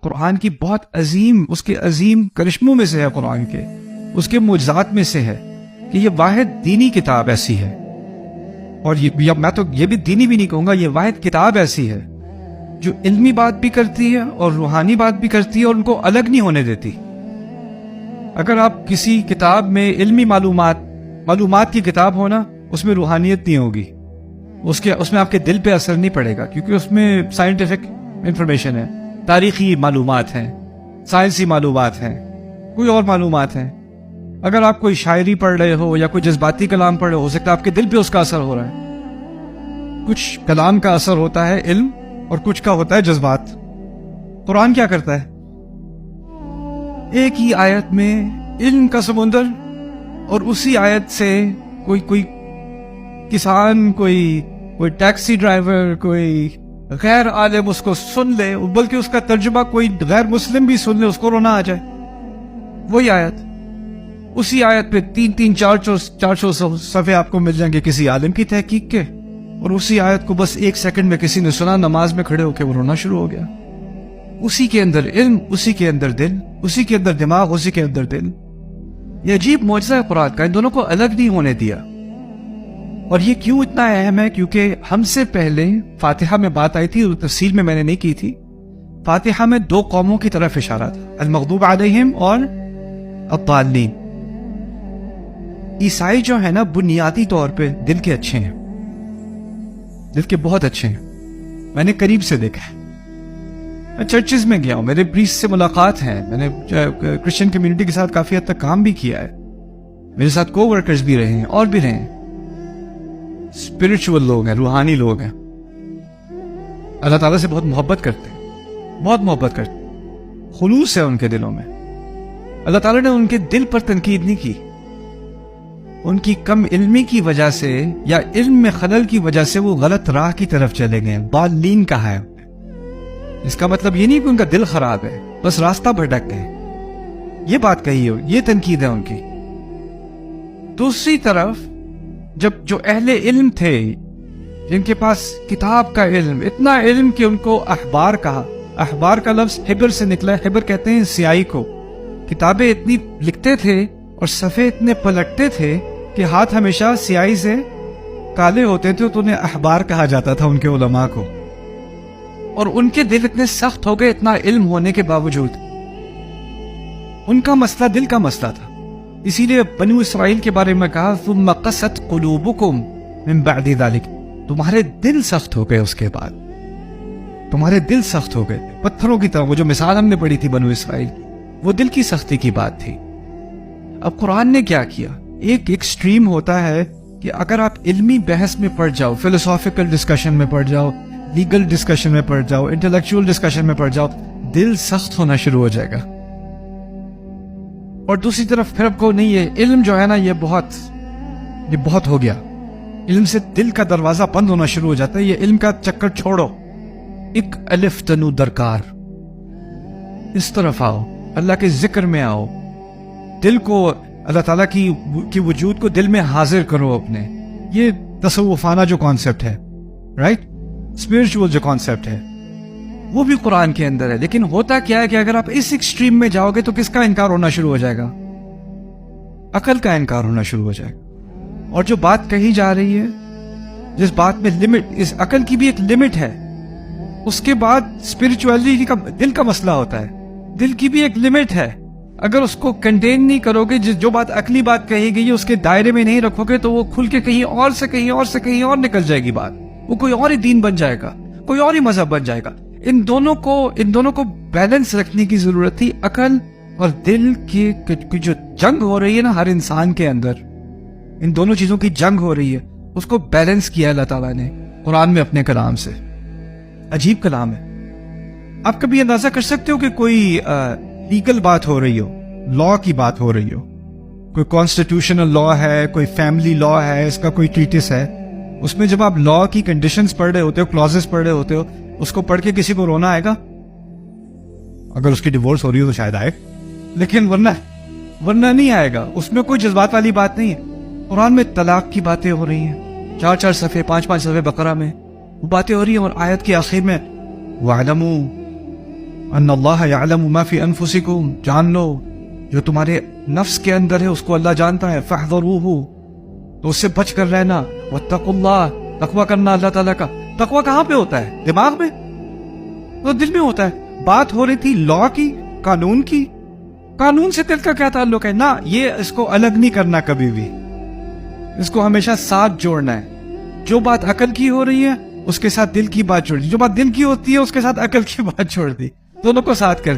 قرآن کی بہت عظیم، اس کے عظیم کرشموں میں سے ہے، قرآن کے اس کے معجزات میں سے ہے کہ یہ واحد دینی کتاب ایسی ہے، اور میں تو یہ بھی دینی بھی نہیں کہوں گا، یہ واحد کتاب ایسی ہے جو علمی بات بھی کرتی ہے اور روحانی بات بھی کرتی ہے اور ان کو الگ نہیں ہونے دیتی۔ اگر آپ کسی کتاب میں علمی معلومات کی کتاب ہونا، اس میں روحانیت نہیں ہوگی، اس میں آپ کے دل پہ اثر نہیں پڑے گا، کیونکہ اس میں سائنٹیفک انفارمیشن ہے، تاریخی معلومات ہیں، سائنسی معلومات ہیں، کوئی اور معلومات ہیں۔ اگر آپ کوئی شاعری پڑھ رہے ہو یا کوئی جذباتی کلام پڑھ رہے ہو سکتا ہے آپ کے دل پہ اس کا اثر ہو رہا ہے۔ کچھ کلام کا اثر ہوتا ہے علم، اور کچھ کا ہوتا ہے جذبات۔ قرآن کیا کرتا ہے؟ ایک ہی آیت میں علم کا سمندر، اور اسی آیت سے کوئی کسان، کوئی ٹیکسی ڈرائیور، کوئی غیر عالم اس کو سن لے، بلکہ اس کا ترجمہ کوئی غیر مسلم بھی سن لے، اس کو رونا آ جائے۔ وہی آیت، اسی آیت پہ 300-400 صفحے آپ کو مل جائیں گے کسی عالم کی تحقیق کے، اور اسی آیت کو بس 1 سیکنڈ میں کسی نے سنا، نماز میں کھڑے ہو کے وہ رونا شروع ہو گیا۔ اسی کے اندر علم، اسی کے اندر دل، اسی کے اندر دماغ، اسی کے اندر دل۔ یہ عجیب معجزہ ہے قرآن کا، ان دونوں کو الگ نہیں ہونے دیا۔ اور یہ کیوں اتنا اہم ہے؟ کیونکہ ہم سے پہلے فاتحہ میں بات آئی تھی، اور تفصیل میں نے نہیں کی تھی۔ فاتحہ میں 2 قوموں کی طرف اشارہ تھا، المغضوب علیہم اور الضالین۔ عیسائی جو ہے نا، بنیادی طور پہ دل کے اچھے ہیں، دل کے بہت اچھے ہیں۔ میں نے قریب سے دیکھا ہے، میں چرچز میں گیا ہوں، میرے پریسٹ سے ملاقات ہیں، میں نے کرسچن کمیونٹی کے ساتھ کافی حد تک کام بھی کیا ہے، میرے ساتھ کو ورکرز بھی رہے ہیں اور بھی رہے ہیں۔ اسپرچول لوگ ہیں، روحانی لوگ ہیں، اللہ تعالیٰ سے بہت محبت کرتے ہیں، بہت محبت کرتے ہیں، خلوص ہے ان کے دلوں میں۔ اللہ تعالیٰ نے ان کے دل پر تنقید نہیں کی، ان کی کم علمی کی وجہ سے یا علم میں خلل کی وجہ سے وہ غلط راہ کی طرف چلے گئے، ضالین کہا ہے۔ اس کا مطلب یہ نہیں کہ ان کا دل خراب ہے، بس راستہ بھٹک گئے، یہ بات کہی ہو، یہ تنقید ہے ان کی۔ دوسری طرف جو اہل علم تھے، جن کے پاس کتاب کا علم، اتنا علم کہ ان کو احبار کہا، احبار کا لفظ حبر سے نکلا ہے، حبر کہتے ہیں سیاہی کو۔ کتابیں اتنی لکھتے تھے اور صفحے اتنے پلٹتے تھے کہ ہاتھ ہمیشہ سیاہی سے کالے ہوتے تھے، تو انہیں احبار کہا جاتا تھا ان کے علماء کو۔ اور ان کے دل اتنے سخت ہو گئے اتنا علم ہونے کے باوجود، ان کا مسئلہ دل کا مسئلہ تھا۔ اسی لیے بنو اسرائیل کے بارے میں کہا ثم قست قلوبکم من بعد ذلک، تمہارے دل سخت ہو گئے، اس کے بعد تمہارے دل سخت ہو گئے پتھروں کی طرح۔ وہ جو مثال ہم نے پڑھی تھی بنو اسرائیل کی، وہ دل کی سختی کی بات تھی۔ اب قرآن نے کیا کیا؟ ایک ایکسٹریم ہوتا ہے کہ اگر آپ علمی بحث میں پڑ جاؤ، فلسافیکل ڈسکشن میں پڑ جاؤ، لیگل ڈسکشن میں پڑ جاؤ، انٹلیکچوئل ڈسکشن میں پڑ جاؤ، دل سخت ہونا شروع ہو جائے گا۔ اور دوسری طرف پھر آپ کو نہیں، یہ علم جو ہے نا، یہ بہت ہو گیا، علم سے دل کا دروازہ بند ہونا شروع ہو جاتا ہے۔ یہ علم کا چکر چھوڑو، ایک الف تنو درکار، اس طرف آؤ، اللہ کے ذکر میں آؤ، دل کو اللہ تعالیٰ کی وجود کو دل میں حاضر کرو اپنے۔ یہ تصوفانہ جو کانسیپٹ ہے، رائٹ، اسپرچول جو کانسیپٹ ہے، وہ بھی قرآن کے اندر ہے۔ لیکن ہوتا کیا ہے کہ اگر آپ اس ایکسٹریم میں جاؤ گے تو کس کا انکار ہونا شروع ہو جائے گا؟ عقل کا انکار ہونا شروع ہو جائے گا۔ اور جو بات کہی جا رہی ہے، جس بات میں لمٹ، اس عقل کی بھی ایک لمٹ ہے، اس کے بعد اسپرچویلٹی کا دل کا مسئلہ ہوتا ہے، دل کی بھی ایک لمٹ ہے۔ اگر اس کو کنٹین نہیں کرو گے، جو بات عقلی بات کہی گئی ہے اس کے دائرے میں نہیں رکھو گے، تو وہ کھل کے کہیں اور سے کہیں اور سے کہیں اور نکل جائے گی بات، وہ کوئی اور ہی دین بن جائے گا، کوئی اور ہی مذہب بن جائے گا۔ ان دونوں کو بیلنس رکھنے کی ضرورت تھی۔ عقل اور دل کی جو جنگ ہو رہی ہے نا ہر انسان کے اندر، ان دونوں چیزوں کی جنگ ہو رہی ہے، اس کو بیلنس کیا اللہ تعالیٰ نے قرآن میں اپنے کلام سے۔ عجیب کلام ہے۔ آپ کبھی اندازہ کر سکتے ہو کہ کوئی لیگل بات ہو رہی ہو، لا کی بات ہو رہی ہو، کوئی کانسٹیٹیوشنل لا ہے، کوئی فیملی لا ہے، اس کا کوئی ٹریٹس ہے، اس میں جب آپ لا کی کنڈیشنز پڑھ رہے ہوتے ہو، کلازز پڑھ رہے ہوتے ہو، اس کو پڑھ کے کسی کو رونا آئے گا؟ اگر اس کی ڈیورس ہو رہی ہو تو شاید آئے، لیکن ورنہ نہیں آئے گا۔ اس میں کوئی جذبات والی بات نہیں ہے۔ قرآن میں طلاق کی باتیں ہو رہی ہیں، 4 صفحے 5 صفحے بقرہ میں وہ باتیں ہو رہی ہیں، اور آیت کے آخر میں وَاعْلَمُوا، ان اللہ یعلم ما فی انفسکم، جان لو جو تمہارے نفس کے اندر ہے اس کو اللہ جانتا ہے، فاحذروہ، تو اس سے بچ کر رہنا، واتقوا اللہ، تقوی کرنا اللہ تعالیٰ کا۔ تقوی کہاں پہ ہوتا ہے؟ دماغ میں؟ تو دل میں ہوتا ہے۔ بات ہو رہی تھی لا کی، قانون کی، قانون سے دل کا کیا تعلق ہے؟ نہ، یہ اس کو الگ نہیں کرنا کبھی بھی، اس کو ہمیشہ ساتھ جوڑنا ہے۔ جو بات عقل کی ہو رہی ہے اس کے ساتھ دل کی بات جوڑ دی، جو بات دل کی ہوتی ہے اس کے ساتھ عقل کی بات جوڑ دی، دونوں کو ساتھ کر